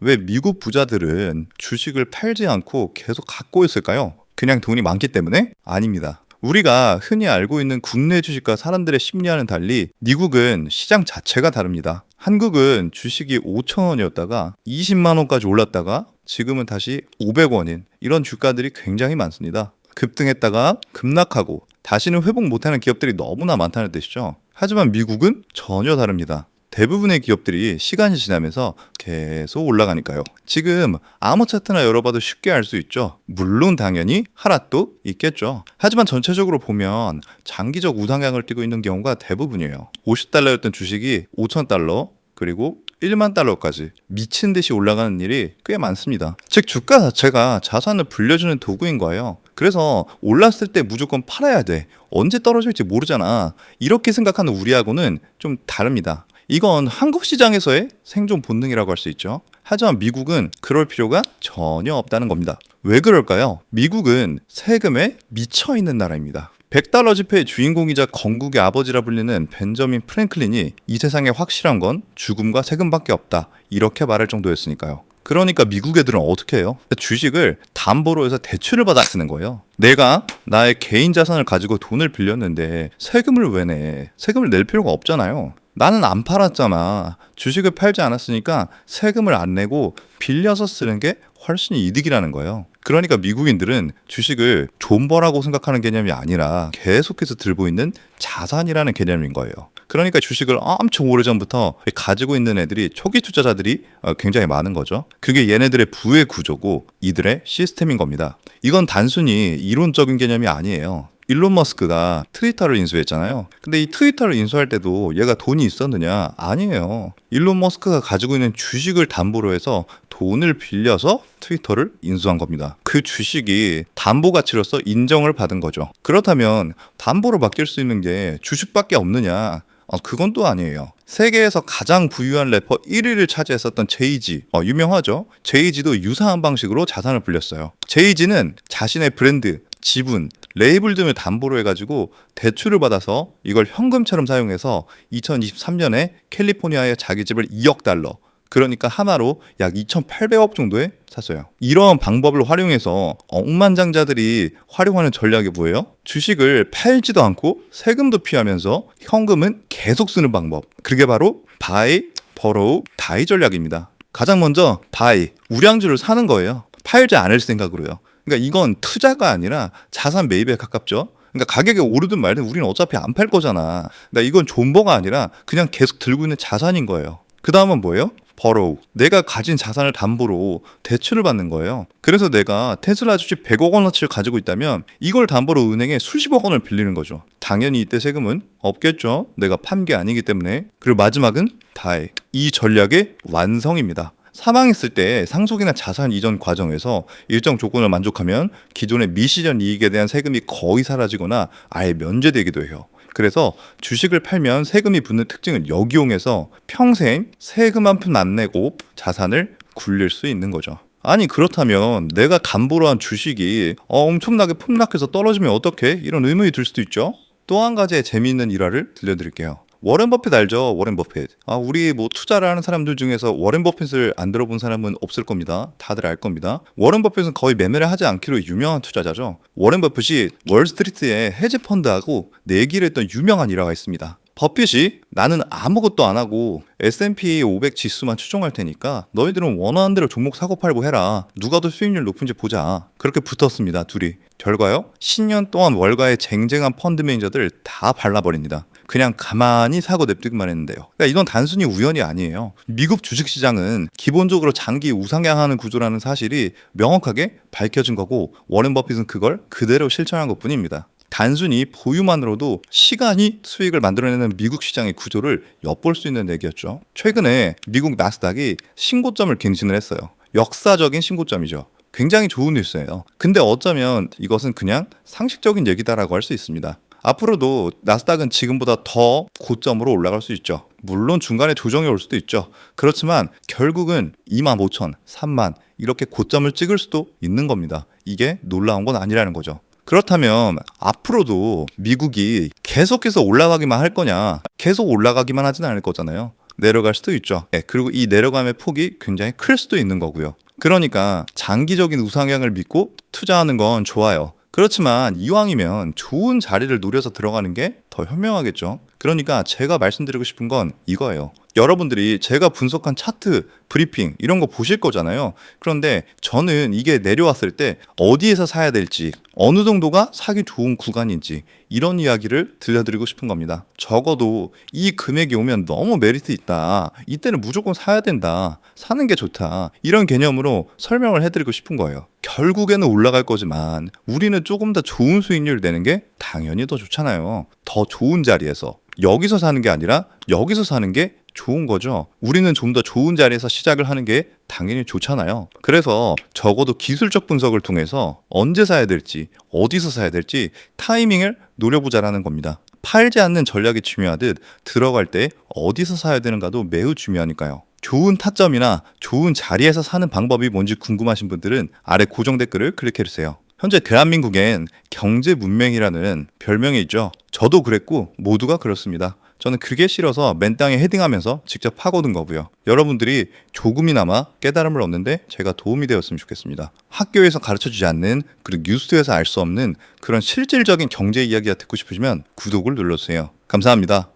왜 미국 부자들은 주식을 팔지 않고 계속 갖고 있을까요? 그냥 돈이 많기 때문에? 아닙니다. 우리가 흔히 알고 있는 국내 주식과 사람들의 심리와는 달리 미국은 시장 자체가 다릅니다. 한국은 주식이 5천 원이었다가 20만 원까지 올랐다가 지금은 다시 500원인 이런 주가들이 굉장히 많습니다. 급등했다가 급락하고 다시는 회복 못하는 기업들이 너무나 많다는 뜻이죠. 하지만 미국은 전혀 다릅니다. 대부분의 기업들이 시간이 지나면서 계속 올라가니까요. 지금 아무 차트나 열어봐도 쉽게 알 수 있죠. 물론 당연히 하락도 있겠죠. 하지만 전체적으로 보면 장기적 우상향을 띠고 있는 경우가 대부분이에요. 50달러였던 주식이 5,000달러 그리고 1만 달러까지 미친 듯이 올라가는 일이 꽤 많습니다. 즉 주가 자체가 자산을 불려주는 도구인 거예요. 그래서 올랐을 때 무조건 팔아야 돼. 언제 떨어질지 모르잖아. 이렇게 생각하는 우리하고는 좀 다릅니다. 이건 한국 시장에서의 생존 본능이라고 할 수 있죠. 하지만 미국은 그럴 필요가 전혀 없다는 겁니다. 왜 그럴까요? 미국은 세금에 미쳐있는 나라입니다. 100달러 지폐의 주인공이자 건국의 아버지라 불리는 벤저민 프랭클린이 이 세상에 확실한 건 죽음과 세금밖에 없다. 이렇게 말할 정도였으니까요. 그러니까 미국 애들은 어떻게 해요? 주식을 담보로 해서 대출을 받아 쓰는 거예요. 내가 나의 개인 자산을 가지고 돈을 빌렸는데 세금을 왜 내? 세금을 낼 필요가 없잖아요. 나는 안 팔았잖아. 주식을 팔지 않았으니까 세금을 안 내고 빌려서 쓰는 게 훨씬 이득이라는 거예요. 그러니까 미국인들은 주식을 존버라고 생각하는 개념이 아니라 계속해서 들고 있는 자산이라는 개념인 거예요. 그러니까 주식을 엄청 오래전부터 가지고 있는 애들이 초기 투자자들이 굉장히 많은 거죠. 그게 얘네들의 부의 구조고 이들의 시스템인 겁니다. 이건 단순히 이론적인 개념이 아니에요. 일론 머스크가 트위터를 인수했잖아요. 근데 이 트위터를 인수할 때도 얘가 돈이 있었느냐? 아니에요. 일론 머스크가 가지고 있는 주식을 담보로 해서 돈을 빌려서 트위터를 인수한 겁니다. 그 주식이 담보 가치로서 인정을 받은 거죠. 그렇다면 담보로 맡길 수 있는 게 주식밖에 없느냐? 그건 또 아니에요. 세계에서 가장 부유한 래퍼 1위를 차지했었던 제이지, 유명하죠? 제이지도 유사한 방식으로 자산을 불렸어요. 제이지는 자신의 브랜드, 지분, 레이블 등을 담보로 해가지고 대출을 받아서 이걸 현금처럼 사용해서 2023년에 캘리포니아의 자기 집을 2억 달러, 그러니까 하나로 약 2,800억 정도에 샀어요. 이런 방법을 활용해서 억만장자들이 활용하는 전략이 뭐예요? 주식을 팔지도 않고 세금도 피하면서 현금은 계속 쓰는 방법. 그게 바로 buy, borrow, die 전략입니다. 가장 먼저 buy, 우량주를 사는 거예요. 팔지 않을 생각으로요. 그러니까 이건 투자가 아니라 자산 매입에 가깝죠. 그러니까 가격이 오르든 말든 우리는 어차피 안 팔 거잖아. 그러니까 이건 존버가 아니라 그냥 계속 들고 있는 자산인 거예요. 그 다음은 뭐예요? borrow. 내가 가진 자산을 담보로 대출을 받는 거예요. 그래서 내가 테슬라 주식 100억 원어치를 가지고 있다면 이걸 담보로 은행에 수십억 원을 빌리는 거죠. 당연히 이때 세금은 없겠죠. 내가 판 게 아니기 때문에. 그리고 마지막은 die. 이 전략의 완성입니다. 사망했을 때 상속이나 자산 이전 과정에서 일정 조건을 만족하면 기존의 미시전 이익에 대한 세금이 거의 사라지거나 아예 면제되기도 해요. 그래서 주식을 팔면 세금이 붙는 특징을 역이용해서 평생 세금 한 푼 안 내고 자산을 굴릴 수 있는 거죠. 아니 그렇다면 내가 담보로 한 주식이 엄청나게 폭락해서 떨어지면 어떡해? 이런 의문이 들 수도 있죠. 또 한 가지의 재미있는 일화를 들려드릴게요. 워렌 버핏 알죠? 워렌 버핏. 우리 투자를 하는 사람들 중에서 워렌 버핏을 안 들어본 사람은 없을 겁니다. 다들 알 겁니다. 워렌 버핏은 거의 매매를 하지 않기로 유명한 투자자죠. 워렌 버핏이 월스트리트에 헤지 펀드하고 내기를 했던 유명한 일화가 있습니다. 버핏이 나는 아무것도 안 하고 S&P 500 지수만 추종할 테니까 너희들은 원하는 대로 종목 사고 팔고 해라. 누가 더 수익률 높은지 보자. 그렇게 붙었습니다. 둘이. 결과요? 10년 동안 월가의 쟁쟁한 펀드 매니저들 다 발라버립니다. 그냥 가만히 사고 냅두기만 했는데요. 그러니까 이건 단순히 우연이 아니에요. 미국 주식시장은 기본적으로 장기 우상향하는 구조라는 사실이 명확하게 밝혀진 거고 워렌 버핏은 그걸 그대로 실천한 것뿐입니다. 단순히 보유만으로도 시간이 수익을 만들어내는 미국 시장의 구조를 엿볼 수 있는 얘기였죠. 최근에 미국 나스닥이 신고점을 갱신을 했어요. 역사적인 신고점이죠. 굉장히 좋은 뉴스예요. 근데 어쩌면 이것은 그냥 상식적인 얘기다라고 할 수 있습니다. 앞으로도 나스닥은 지금보다 더 고점으로 올라갈 수 있죠. 물론 중간에 조정이 올 수도 있죠. 그렇지만 결국은 25,000, 3만 이렇게 고점을 찍을 수도 있는 겁니다. 이게 놀라운 건 아니라는 거죠. 그렇다면 앞으로도 미국이 계속해서 올라가기만 할 거냐? 계속 올라가기만 하진 않을 거잖아요. 내려갈 수도 있죠. 예, 그리고 이 내려감의 폭이 굉장히 클 수도 있는 거고요. 그러니까 장기적인 우상향을 믿고 투자하는 건 좋아요. 그렇지만 이왕이면 좋은 자리를 노려서 들어가는 게 더 현명하겠죠. 그러니까 제가 말씀드리고 싶은 건 이거예요. 여러분들이 제가 분석한 차트, 브리핑 이런 거 보실 거잖아요. 그런데 저는 이게 내려왔을 때 어디에서 사야 될지, 어느 정도가 사기 좋은 구간인지 이런 이야기를 들려드리고 싶은 겁니다. 적어도 이 금액이 오면 너무 메리트 있다. 이때는 무조건 사야 된다. 사는 게 좋다. 이런 개념으로 설명을 해드리고 싶은 거예요. 결국에는 올라갈 거지만 우리는 조금 더 좋은 수익률을 내는 게 당연히 더 좋잖아요. 더 좋은 자리에서. 여기서 사는 게 아니라 여기서 사는 게 좋은 거죠. 우리는 좀 더 좋은 자리에서 시작을 하는 게 당연히 좋잖아요. 그래서 적어도 기술적 분석을 통해서 언제 사야 될지, 어디서 사야 될지 타이밍을 노려보자라는 겁니다. 팔지 않는 전략이 중요하듯 들어갈 때 어디서 사야 되는가도 매우 중요하니까요. 좋은 타점이나 좋은 자리에서 사는 방법이 뭔지 궁금하신 분들은 아래 고정 댓글을 클릭해주세요. 현재 대한민국엔 경제 문맹이라는 별명이 있죠. 저도 그랬고 모두가 그렇습니다. 저는 그게 싫어서 맨 땅에 헤딩하면서 직접 파고든 거고요. 여러분들이 조금이나마 깨달음을 얻는데 제가 도움이 되었으면 좋겠습니다. 학교에서 가르쳐주지 않는, 그리고 뉴스에서 알 수 없는 그런 실질적인 경제 이야기가 듣고 싶으시면 구독을 눌러주세요. 감사합니다.